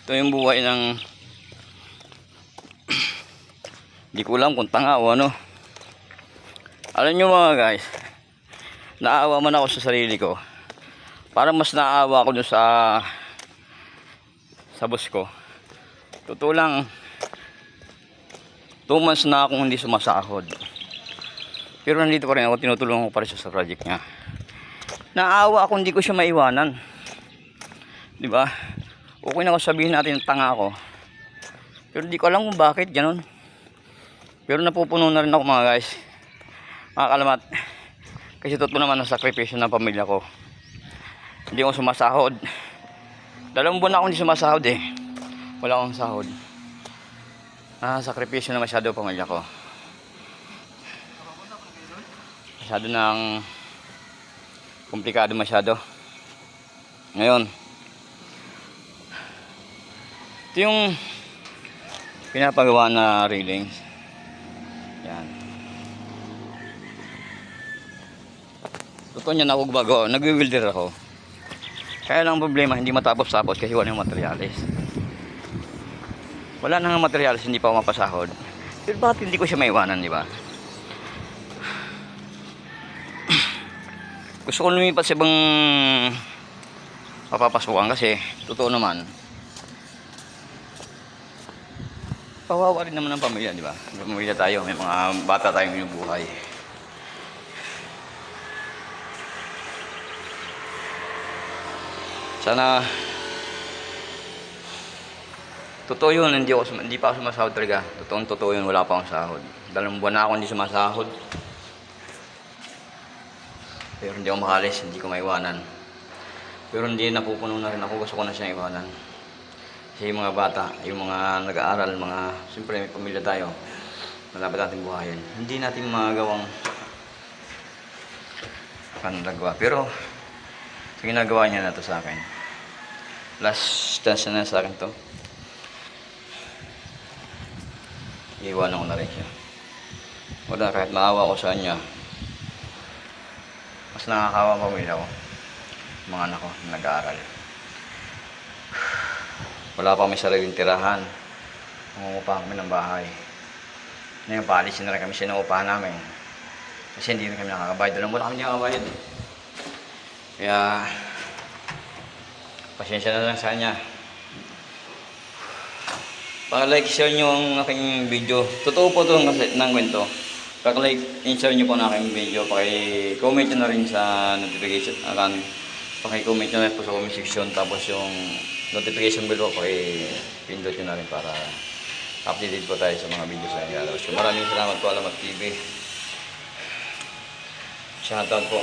Ito yung buhay ng hindi ko alam kung tanga o ano. Alam nyo mga guys, naawa man ako sa sarili ko. Parang mas naawa ako dun sa boss ko. Totoo lang, 2 months na akong hindi sumasahod. Pero nandito pa rin ako, tinutulungan ko pa rin siya sa project niya. Naawa ako, hindi ko siya maiwanan. Diba? Okay na ako sabihin natin tanga ako. Pero hindi ko alam kung bakit ganun. Pero napupuno na rin ako mga guys. Mga kalamat. Kasi totoo naman ang sakripisyo ng pamilya ko. Hindi ako sumasahod. 2 buwan na ako hindi sumasahod eh. Wala akong sahod. Sakripisyo na masyado ang pamilya ko. Masyado nang komplikado masyado. Ngayon, ito yung pinapagawa na railings. Yan. Totoo niyan ako gumagawa. Nag-welder ako. Kaya lang problema, hindi matapos-tapos kasi wala yung materialis. Wala nang materialis, hindi pa ako mapasahod. Pero bakit hindi ko siya maiwanan, di ba? Gusto ko lumipat sa ibang papapasukan kasi totoo naman. Kawawa rin naman ang pamilya, di ba? May pamilya tayo, may mga bata tayong binubuhay. Sana totoo yun, hindi pa ako sumasahod talaga. Totoo yun, wala pa akong sahod. 2 buwan na ako hindi sumasahod. Pero hindi ako makalis, hindi ko maiwanan. Pero hindi napupuno na rin ako, gusto ko na siyang iwanan. Kasi yung mga bata, yung mga nag-aaral, siyempre may pamilya tayo na dapat natin buhayin. Hindi natin magawang nagawa. Pero sa ginagawa niya na to sa akin. Last chance na sa akin to. Iiwanan ko na rin siya. Wala, kahit maawa ko sa kanya, mas nakakawa ang pamilya ko. Mga anak ko na nag-aaral. Wala pa kami sariling tirahan. Nangungupahan kami ng bahay. Ngayon, paalisin na rin kami sinuupahan namin. Kasi hindi rin kami nakakabayad. 2 buwan na kami nakakabayad. Kaya, pasensya na lang sa kanya. Pag-like, share nyo ang aking video. Totoo po ito ng kwento. Pag-like, share nyo po ang aking video. Paki-comment nyo na rin sa notification. Paki-comment nyo na rin po sa comment section. Tapos yung notification bell po, pindot nyo na rin para updated po tayo sa mga videos na naglalabas. Maraming salamat po, Alamat TV. Shoutout po.